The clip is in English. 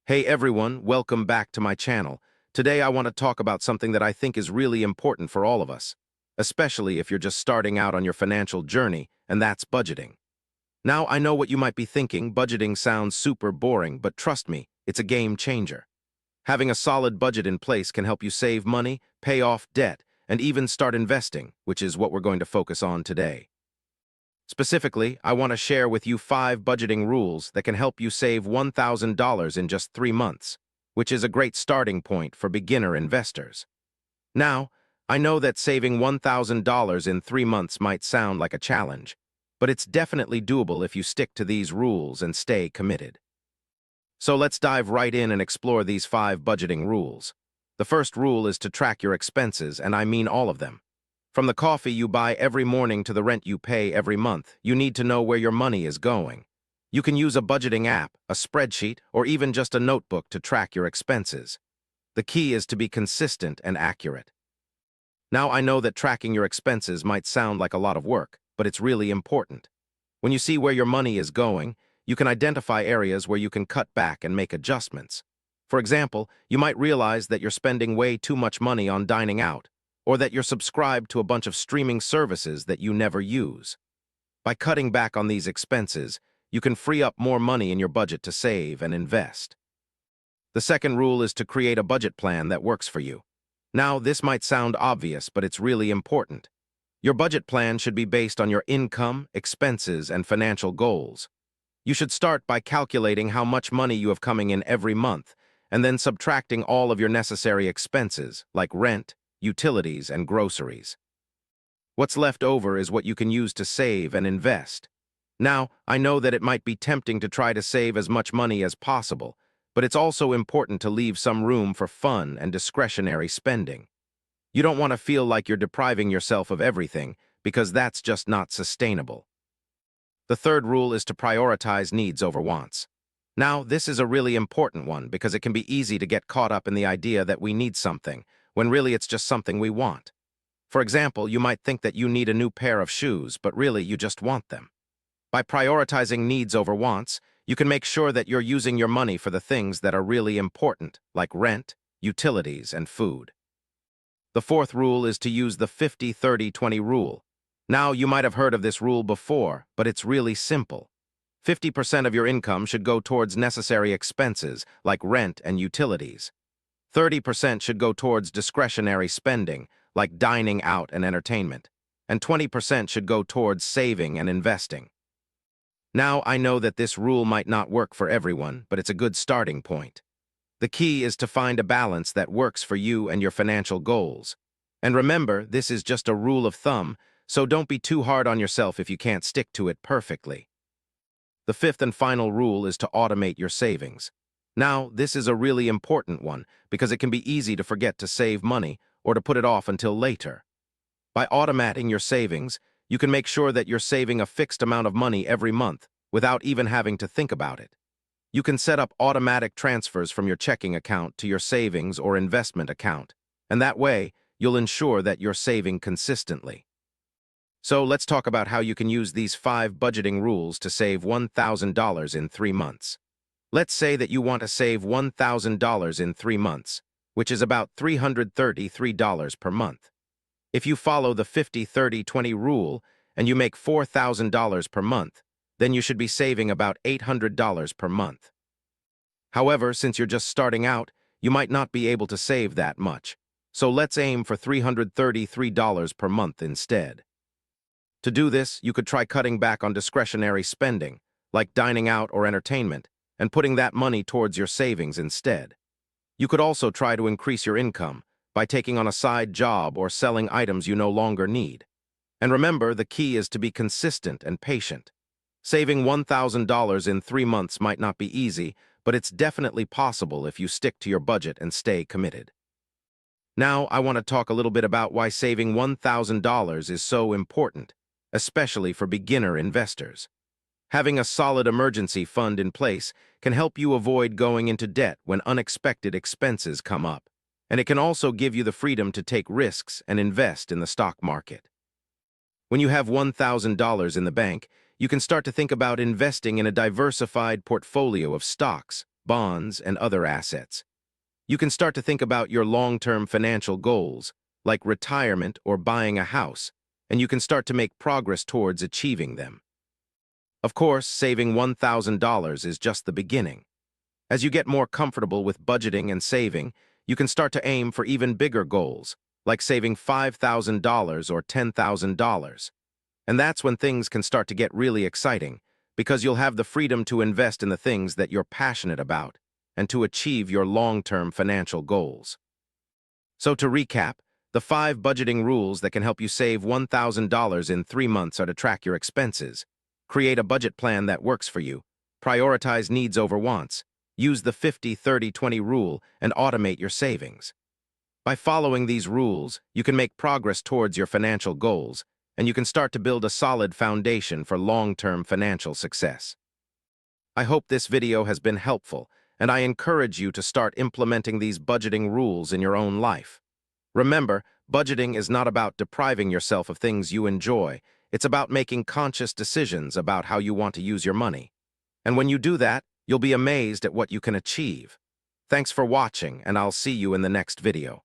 Hey everyone, welcome back to my channel. Today I want to talk about something that I think is really important for all of us, especially if you're just starting out on your financial journey, and that's budgeting. Now, I know what you might be thinking, budgeting sounds super boring, but trust me, it's a game changer. Having a solid budget in place can help you save money, pay off debt, and even start investing, which is what we're going to focus on today. Specifically, I want to share with you 5 budgeting rules that can help you save $1,000 in just 3 months, which is a great starting point for beginner investors. Now, I know that saving $1,000 in 3 months might sound like a challenge, but it's definitely doable if you stick to these rules and stay committed. So let's dive right in and explore these 5 budgeting rules. The first rule is to track your expenses, and I mean all of them. From the coffee you buy every morning to the rent you pay every month, you need to know where your money is going. You can use a budgeting app, a spreadsheet, or even just a notebook to track your expenses. The key is to be consistent and accurate. Now, I know that tracking your expenses might sound like a lot of work, but it's really important. When you see where your money is going, you can identify areas where you can cut back and make adjustments. For example, you might realize that you're spending way too much money on dining out, or that you're subscribed to a bunch of streaming services that you never use. By cutting back on these expenses, you can free up more money in your budget to save and invest. The second rule is to create a budget plan that works for you. Now, this might sound obvious, but it's really important. Your budget plan should be based on your income, expenses, and financial goals. You should start by calculating how much money you have coming in every month, and then subtracting all of your necessary expenses, like rent, utilities, and groceries. What's left over is what you can use to save and invest. Now, I know that it might be tempting to try to save as much money as possible, but it's also important to leave some room for fun and discretionary spending. You don't want to feel like you're depriving yourself of everything, because that's just not sustainable. The third rule is to prioritize needs over wants. Now, this is a really important one because it can be easy to get caught up in the idea that we need something, when really it's just something we want. For example, you might think that you need a new pair of shoes, but really you just want them. By prioritizing needs over wants, you can make sure that you're using your money for the things that are really important, like rent, utilities, and food. The fourth rule is to use the 50-30-20 rule. Now, you might have heard of this rule before, but it's really simple. 50% of your income should go towards necessary expenses, like rent and utilities. 30% should go towards discretionary spending, like dining out and entertainment, and 20% should go towards saving and investing. Now, I know that this rule might not work for everyone, but it's a good starting point. The key is to find a balance that works for you and your financial goals. And remember, this is just a rule of thumb, so don't be too hard on yourself if you can't stick to it perfectly. The fifth and final rule is to automate your savings. Now, this is a really important one because it can be easy to forget to save money or to put it off until later. By automating your savings, you can make sure that you're saving a fixed amount of money every month without even having to think about it. You can set up automatic transfers from your checking account to your savings or investment account, and that way, you'll ensure that you're saving consistently. So let's talk about how you can use these 5 budgeting rules to save $1,000 in 3 months. Let's say that you want to save $1,000 in 3 months, which is about $333 per month. If you follow the 50-30-20 rule and you make $4,000 per month, then you should be saving about $800 per month. However, since you're just starting out, you might not be able to save that much, so let's aim for $333 per month instead. To do this, you could try cutting back on discretionary spending, like dining out or entertainment, and putting that money towards your savings instead. You could also try to increase your income by taking on a side job or selling items you no longer need. And remember, the key is to be consistent and patient. Saving $1,000 in 3 months might not be easy, but it's definitely possible if you stick to your budget and stay committed. Now, I want to talk a little bit about why saving $1,000 is so important, especially for beginner investors. Having a solid emergency fund in place can help you avoid going into debt when unexpected expenses come up, and it can also give you the freedom to take risks and invest in the stock market. When you have $1,000 in the bank, you can start to think about investing in a diversified portfolio of stocks, bonds, and other assets. You can start to think about your long-term financial goals, like retirement or buying a house, and you can start to make progress towards achieving them. Of course, saving $1,000 is just the beginning. As you get more comfortable with budgeting and saving, you can start to aim for even bigger goals, like saving $5,000 or $10,000. And that's when things can start to get really exciting, because you'll have the freedom to invest in the things that you're passionate about and to achieve your long-term financial goals. So to recap, the 5 budgeting rules that can help you save $1,000 in 3 months are to track your expenses, create a budget plan that works for you, prioritize needs over wants, use the 50-30-20 rule, and automate your savings. By following these rules, you can make progress towards your financial goals, and you can start to build a solid foundation for long-term financial success. I hope this video has been helpful, and I encourage you to start implementing these budgeting rules in your own life. Remember, budgeting is not about depriving yourself of things you enjoy. It's about making conscious decisions about how you want to use your money. And when you do that, you'll be amazed at what you can achieve. Thanks for watching, and I'll see you in the next video.